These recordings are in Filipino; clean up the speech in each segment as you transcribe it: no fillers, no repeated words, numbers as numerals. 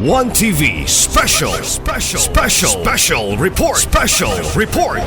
One TV special report.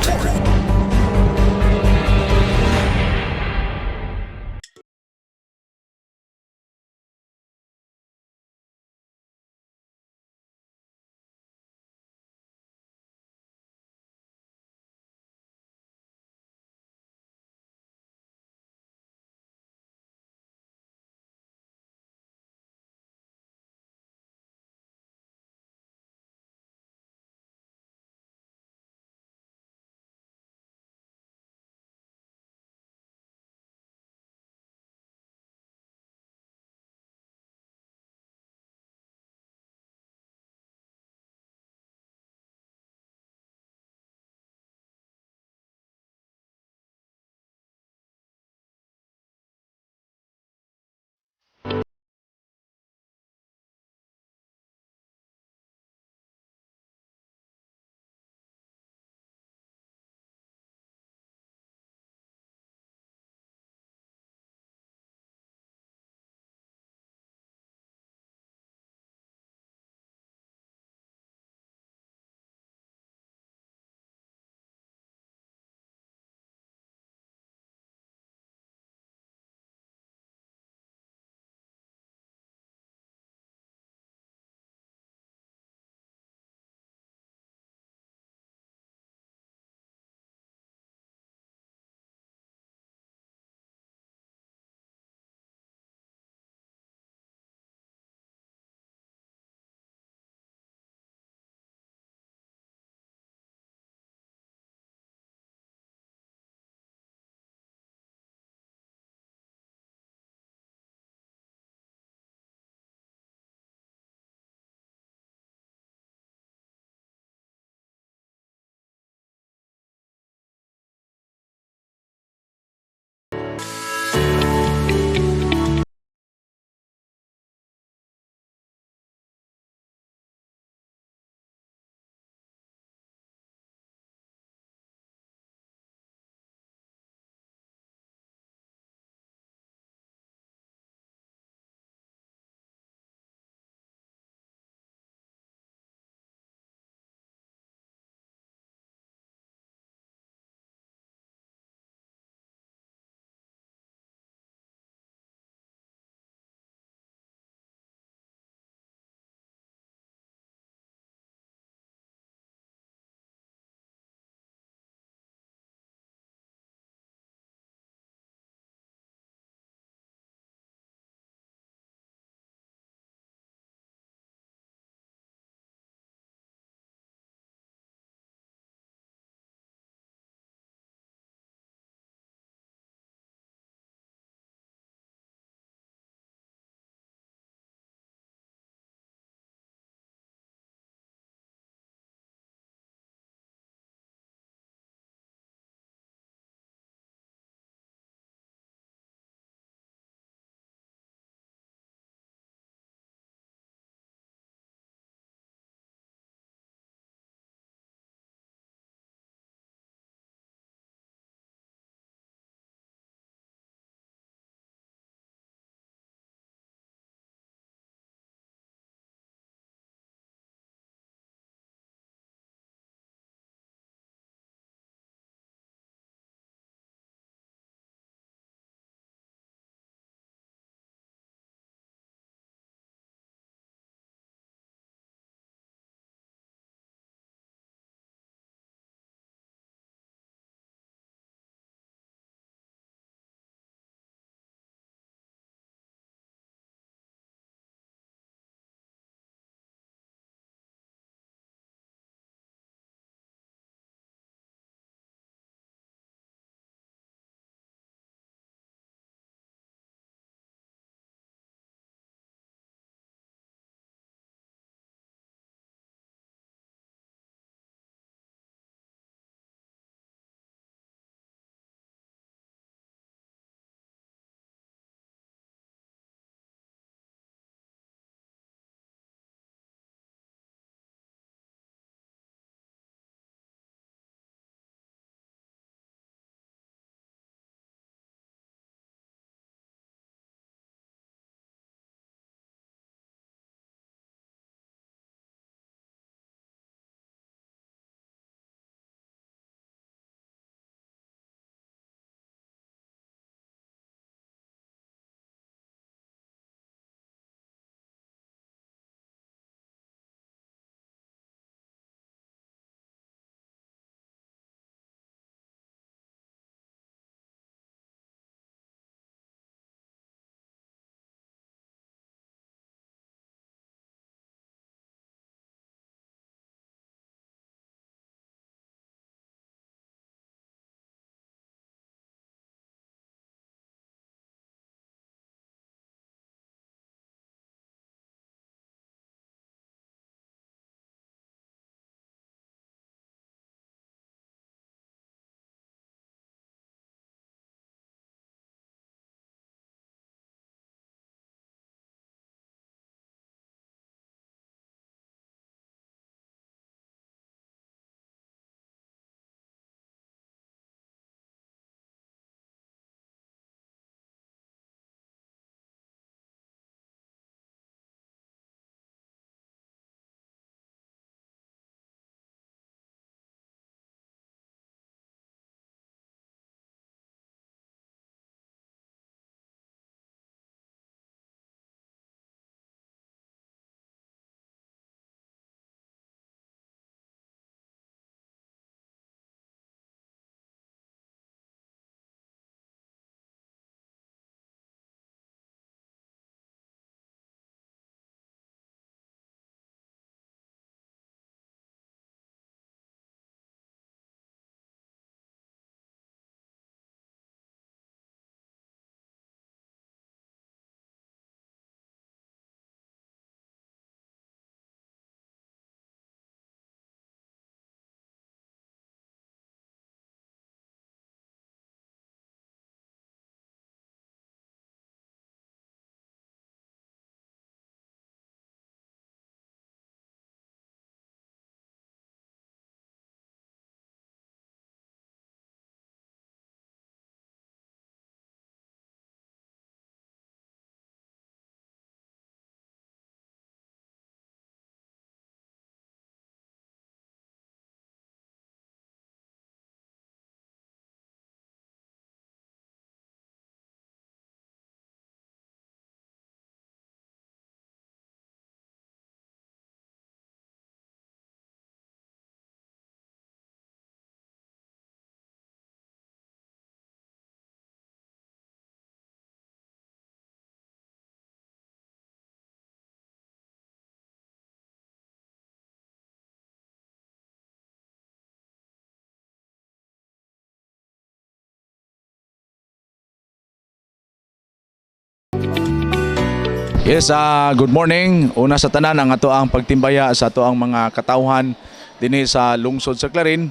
Yes, good morning. Una sa tanan ang ato ang pagtimbaya sa ato ang mga katawhan dinhi sa lungsod sa Clarin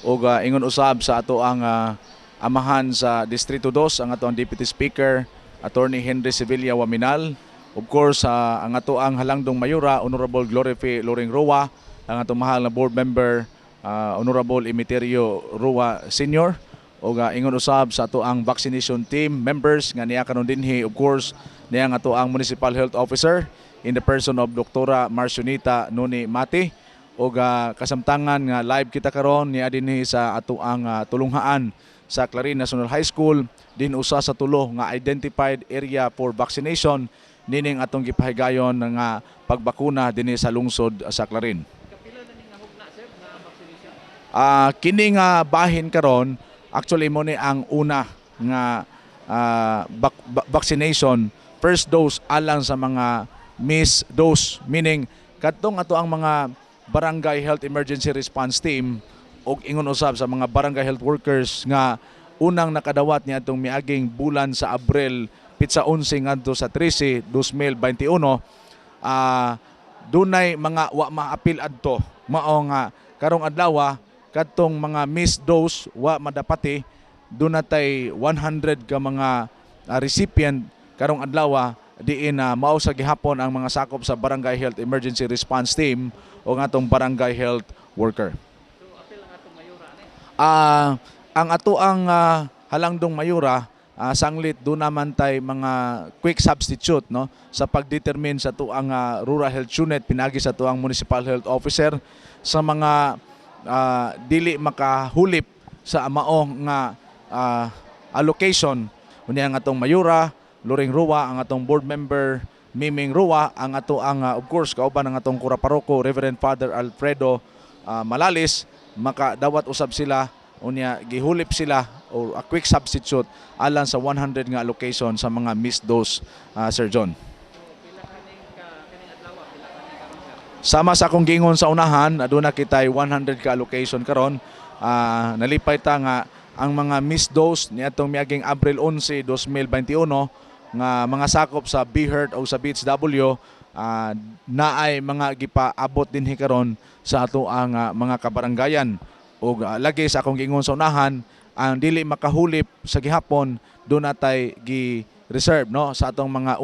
ug ingon usab sa ato ang amahan sa Distrito 2 ang ato ang Deputy Speaker Attorney Henry Sevilla Waminal. Of course, ang ato ang halangdong mayura Honorable Glory P. Loring Roa, ang ato mahal na board member Honorable Emiterio Roa Senior. O ingon usab sa ato ang vaccination team members nga niya karon dinhi, of course niya nga ato ang municipal health officer in the person of Doktora Marcionita Noni Mati, o kasamtangan nga live kita karon niya dinhi sa ato ang tulunghaan sa Clarin National High School din usa sa tulo nga identified area for vaccination nining atong gipahigayon nga pagbakuna dinhi sa lungsod sa Clarin. Kapila na ning nahugna sir nga vaccination? Kini nga bahin karon actually mo ni ang una nga vaccination, first dose alang sa mga missed dose, meaning kadtong ato ang mga barangay health emergency response team o ingon usab sa mga barangay health workers nga unang nakadawat niya atong miaging bulan sa Abril pitsa 11 ngadto sa 13 2021, dunay mga wa maapil adto mao nga karong adlaw kadtong mga missed dose wa madapati dunay 100 ka mga recipient karong adlaw diin mao sa gihapon ang mga sakop sa barangay health emergency response team o nga atong barangay health worker. So apil ang atong mayura ani. Ang ato ang halangdong mayura sanglit do naman tay mga quick substitute no sa pagdetermine sa tuang rural health unit pinagi sa tuang municipal health officer sa mga dili makahulip sa mao nga allocation unya ang atong mayura Loring Roa, ang atong board member Miming Roa, ang ato ang of course kauban ang atong kuraparoko Reverend Father Alfredo Malalis, makadawat usab sila unya gihulip sila o a quick substitute alang sa 100 nga allocation sa mga missed dose, Sir John. Pila kaning adlaw, pila kaning karon sir? Sama sa akong gingon sa unahan, aduna kitay 100 ka allocation karon. Nalipay ta nga ang mga missed dose niadtong miaging Abril 11, 2021 nga mga sakop sa BHERT o sa BHW naay mga gipaabot dinhi karon sa ato ang mga kabaranggayan. O lagi sa akong gingon sa unahan, ang dili makahulip sa gihapon do natay gi-reserve no sa atong mga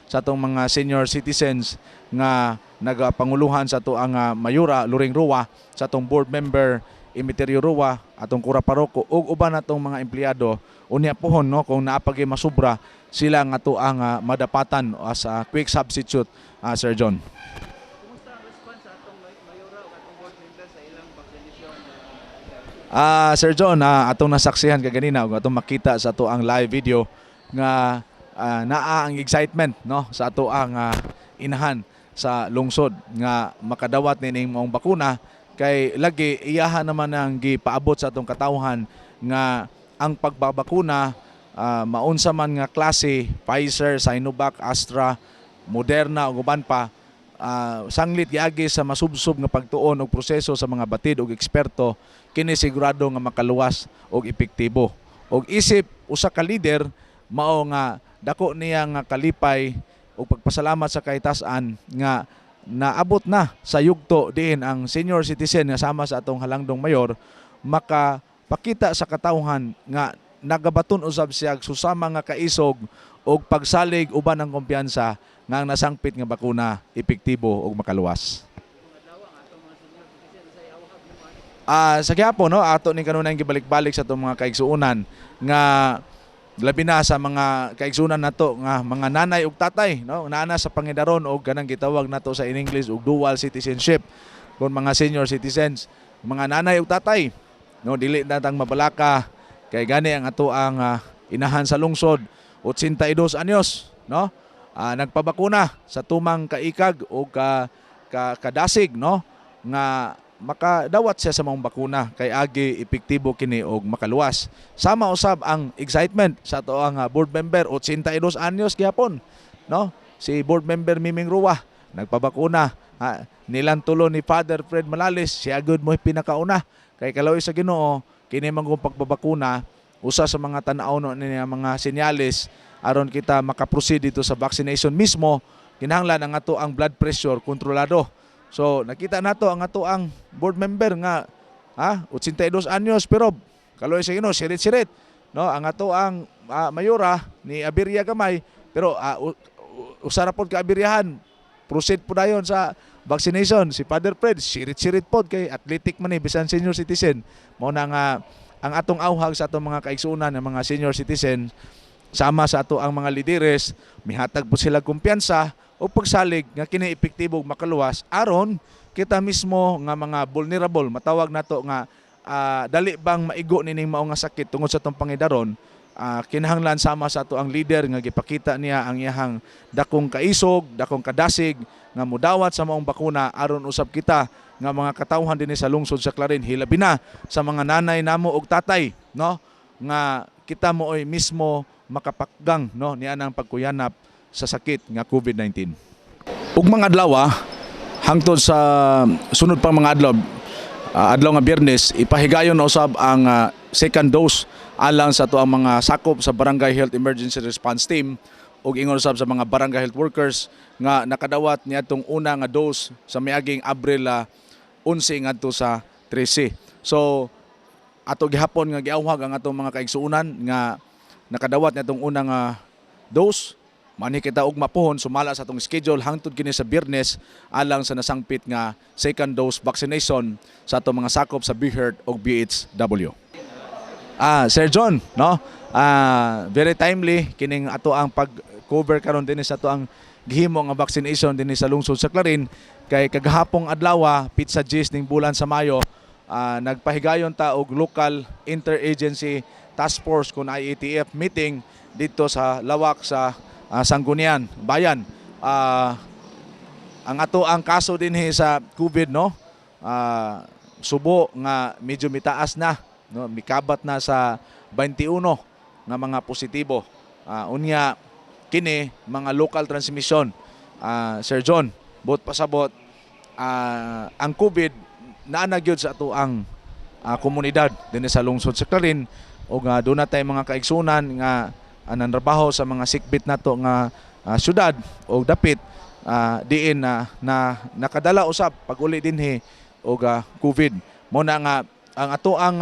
sa atong mga senior citizens nga nagapanguluhan sa ato ang mayura Loring Roa, sa atong board member Emiterio Roa, atong kuraparoko ug uban natong mga empleyado unya pohon no kung naapagi masubra sila nga ato ang madapatan as a quick substitute, Sir John. Kumusta ang response sa atong mayura ug atong board member sa ilang vaccination? Sir John, atong nasaksihan kaganina ug atong makita sa ato ang live video nga naa ang excitement no sa ato ang inahan sa lungsod nga makadawat nining maong bakuna kay lagi iyahan naman ang gipaabot sa atong katawhan nga ang pagbabakuna maunsa man nga klase, Pfizer, Sinovac, Astra, Moderna ug uban pa, sanglit giagi sa masubsob nga pagtuon og proseso sa mga batid ug eksperto kini sigurado nga makaluwas og epektibo. Og isip usa ka leader mao nga dako niya nga kalipay ug pagpasalamat sa kahitasan nga naabot na sa yugto diin ang senior citizen nga sama sa atong halangdong mayor makapakita sa katawhan nga nagabaton usab siya susama nga kaisog og pagsalig uban ang kumpiyansa nga ang nasangpit nga bakuna epektibo ug makaluwas. Kung adlaw ang atong mga senior citizen sa iawhag mo ani. Sa gihapon no ato ni kanunay gibalik-balik sa atong mga kaigsuonan nga labi na sa mga kaigsunan nato nga mga nanay ug tatay no naana sa pangidaron og kanang gitawag nato sa in English og dual citizenship kun mga senior citizens, mga nanay ug tatay no dili na tang mabalaka kay gani ang ato ang inahan sa lungsod 82 anyos no nagpabakuna sa tumang kaikag o kadasig no nga makadawat siya sa mga bakuna kay agi epektibo kini og makaluwas. Sama usab ang excitement sa ato ang board member 82 anyos gihapon no si board member Miming Roa nagpabakuna, nilang tulo ni Father Fred Malalis siya gud mo pinakauna kay kalawi sa Ginoo kini man pagbabakuna usa sa mga tan-aw ni mga senyales aron kita makaproceed dito sa vaccination mismo kinahanglan ang ato ang blood pressure kontrolado. So nakita nato ang ato ang board member nga 82 anyos pero kaloy sa Ginoo sirit-sirit, no? Ang ato ang mayora ni Abirya gamay pero usara pod ka Abiryahan proceed po dayon sa vaccination. Si Father Fred sirit-sirit pod kay athletic man bisan senior citizen. Mao na nga ang atong awhag sa atong mga kaigsuonan ng mga senior citizen sama sa ato ang mga lideres, mihatag po sila kumpiyansa o pagsalig nga kini epektibong makaluwas aron kita mismo nga mga vulnerable matawag nato nga dali bang maigo nining mao nga sakit tungod sa atong pangidaron. Kinahanglan sama sa ato ang leader nga gipakita niya ang iyahang dakong kaisog, dakong kadasig nga mudawat sa maong bakuna aron usab kita nga mga katawhan dinhi sa lungsod sa Clarin, hilabi na sa mga nanay namo og tatay, no, nga kita mooy mismo makapakgang, no, niya nang pagkuyanap sa sakit nga COVID-19. Ug mga adlaw hangtod sa sunod pang mga adlaw, adlaw nga Biyernes, ipahigayon na usab ang second dose alang sa ato ang mga sakop sa Barangay Health Emergency Response Team ug ingon usab sa mga barangay health workers nga nakadawat niadtong una nga dose sa miaging Abril 11 ngadto sa 13. So ato gihapon nga giawhag ang atong mga kaigsuonan nga nakadawat niadtong una nga dose. Mani kita og mapuhon sumala sa atong schedule hangtod kini sa Biyernes alang sa nasangpit nga second dose vaccination sa atong mga sakop sa BHERT ug BHW. Sir John, no? Very timely kining ato ang pag-cover karon dinhi sa ato ang gihimo nga vaccination dinhi sa lungsod sa Clarin kay kagahapong adlaw pizza G's ning bulan sa Mayo nagpahigayon ta og local interagency task force kun IATF meeting dito sa lawak sa Sangguniang Bayan. Ang ato ang kaso dinhi sa COVID, no, subo nga medyo mitaas na, no, mikabat na sa 21 nga mga positibo. Unya kini mga local transmission. Sir John, bot pasabot ang COVID naana gyud sa ato ang komunidad dinhi sa lungsod sa Clarin ug doon na tay mga kaigsunan nga nanrabaho sa mga sikbit nato nga syudad o dapit diin na nakadala usab pag-uli dinhi og COVID. Mo na nga ang ato ang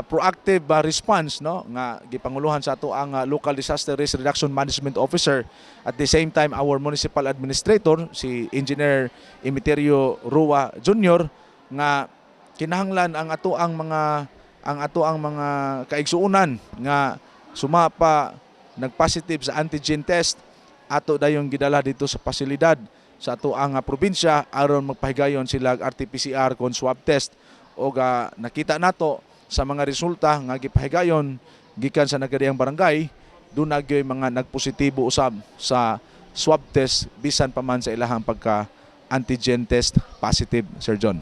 proactive response, no, nga gipanguluhan sa ato ang local disaster risk reduction management officer, at the same time our municipal administrator si Engineer Emiterio Rua Jr. nga kinahanglan ang ato ang mga kaigsuonan nga sumapa nagpositive sa antigen test ato dayong gidala dito sa pasilidad sa ato ang probinsya aron magpahigayon sila RT-PCR kon swab test o nakita nato sa mga resulta nga gipahigayon gikan sa nagadiyang barangay doon nagyoy mga nagpositibo usab sa swab test bisan pa man sa ilahang pagka antigen test positive, Sir John.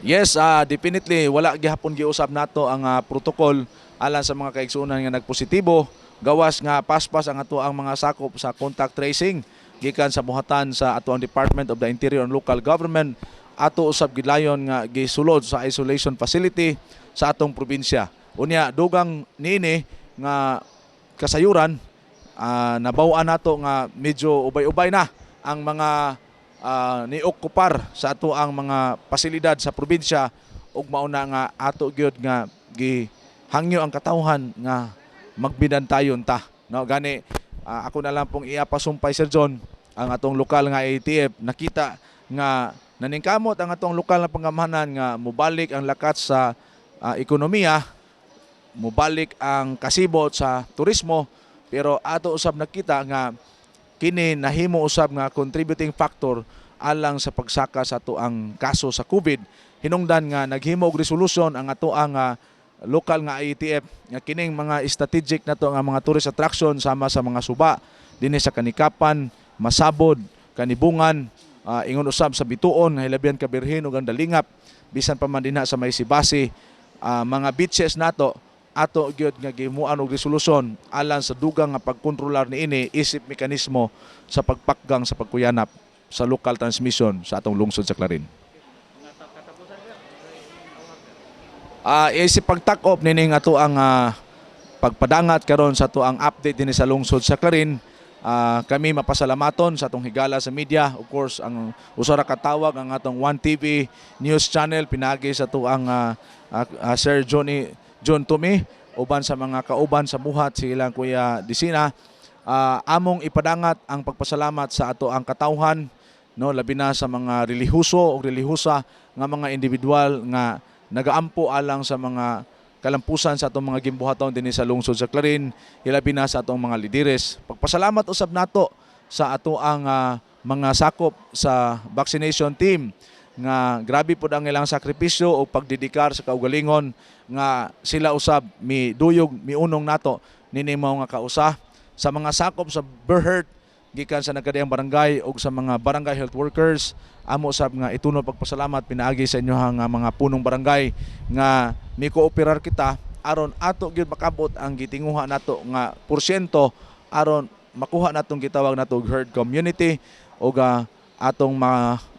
Yes, definitely wala gihapon giusab nato ang protocol alang sa mga kaigsuonan nga nagpositibo. Gawas nga paspas ang ato ang mga sakop sa contact tracing gikan sa buhatan sa ato ang Department of the Interior and Local Government ato usab gilayon nga gisulod sa isolation facility sa atong probinsya. Unya dugang niini nga kasayuran nabaw-an nato nga medyo ubay-ubay na ang mga ni-okupar sa ato ang mga pasilidad sa probinsya ug mauna nga ato gyud nga gihangyo ang katawhan nga magbidantayon ta, no, gani ako na lang pong iapasumpay, Sir John, ang atong lokal nga ATF nakita nga naningkamot ang atong lokal na pangamahanan nga mubalik ang lakat sa ekonomiya, mubalik ang kasibot sa turismo, pero ato usab nakita nga kini nahimo usab nga contributing factor alang sa pagsaka sa ato ang kaso sa COVID. Hinungdan nga naghimo og resolution ang ato ang local nga IATF nga kining mga strategic nato nga mga tourist attraction sama sa mga suba dinhi sa Kanikapan, Masabod, Kanibungan, ingon usab sa Bituon, Hilabihan, Kabirhen ug ang Dalingap, bisan pa man dinha sa may Sibasi, mga beaches nato ato gyud nga gihimuan og resolusyon alang sa dugang nga pagkontrolar niini isip mekanismo sa pagpakgang sa pagkuyanap sa local transmission sa atong lungsod sa Clarin. Isip pagtak-op nining ato ang pagpadangat karon sa ato ang update dinhi sa lungsod sa Clarin, kami mapasalamaton sa atong higala sa media. Of course, ang usara katawag ang atong 1TV news channel pinagi sa tuang Sir John Tumi uban sa mga kauban sa buhat silang Kuya Disina. Among ipadangat ang pagpasalamat sa ato ang katawhan, no, labi na sa mga relihiyoso o relihiyosa nga mga individual nga nagaampo alang sa mga kalampusan sa atong mga gimbuhaton dinhi sa lungsod sa Clarin, hilabi na sa atong mga lideres. Pagpasalamat usab nato sa ato ang mga sakop sa vaccination team nga grabe pud ang ilang sakripisyo o pagdedikar sa kaugalingon nga sila usab miduyog miunong nato nini mao nga kausa sa mga sakop sa Berhert gikan sa nagkadayang barangay o sa mga barangay health workers. Amo sab nga ituno pagpasalamat pinaagi sa inyo nga mga punong barangay nga mikooperar kita aron ato gyud makabot ang gitinguha nato nga porsyento aron makuha natong gitawag nato herd community o atong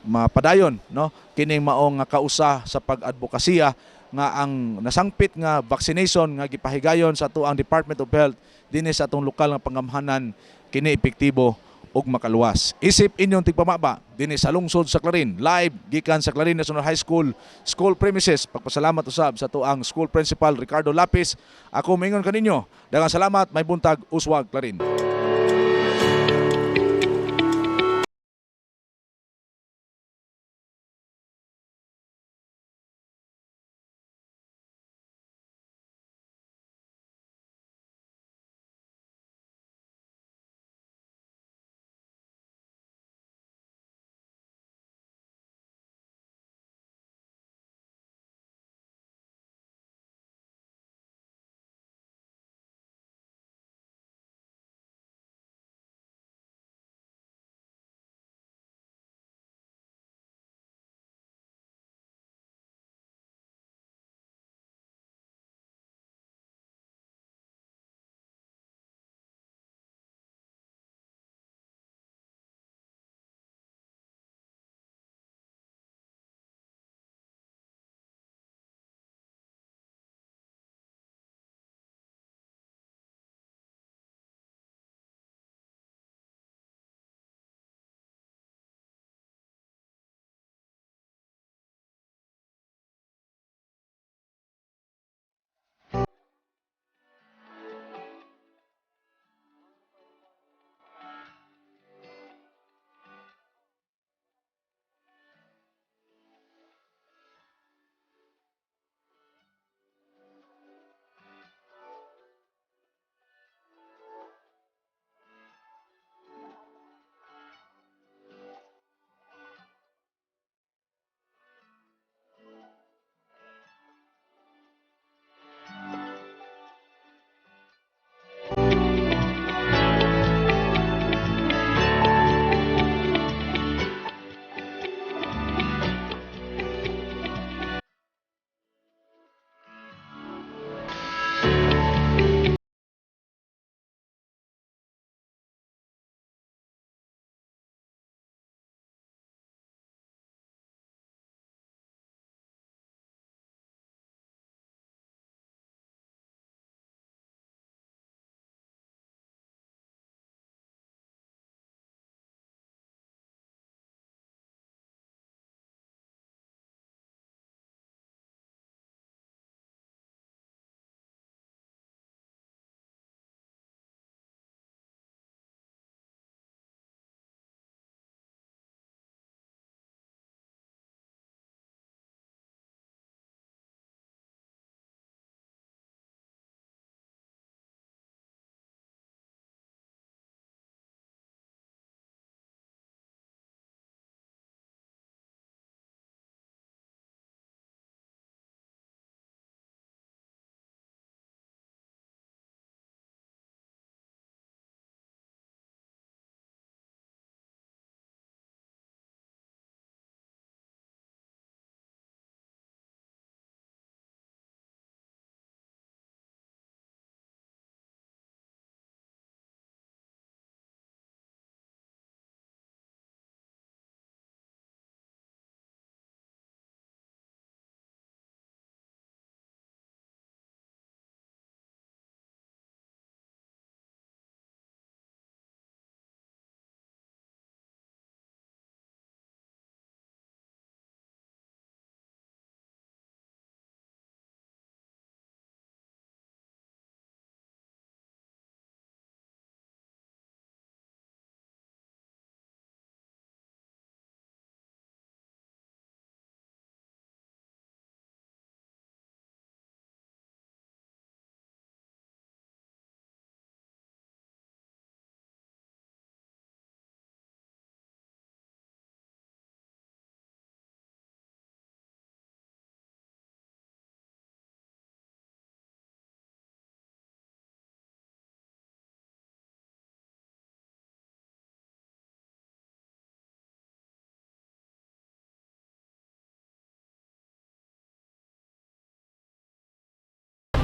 mapadayon, no, kining mao nga kausa sa pag-advokasya nga ang nasangpit nga vaccination nga gipahigayon sa ato ang Department of Health dinhi sa atong lokal nga pangamhanan kini epektibo ug makaluwas. Isip inyong tigpamaba dinhi sa lungsod sa Clarin, live gikan sa Clarin National High School school premises. Pagpasalamat usab sa tuang school principal Ricardo Lapis. Ako moingon kaninyo, daghang salamat, may buntag, uswag Clarin.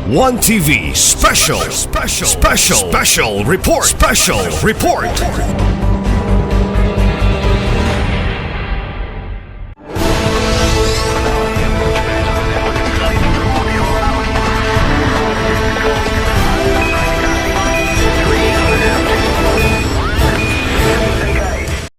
One TV special report.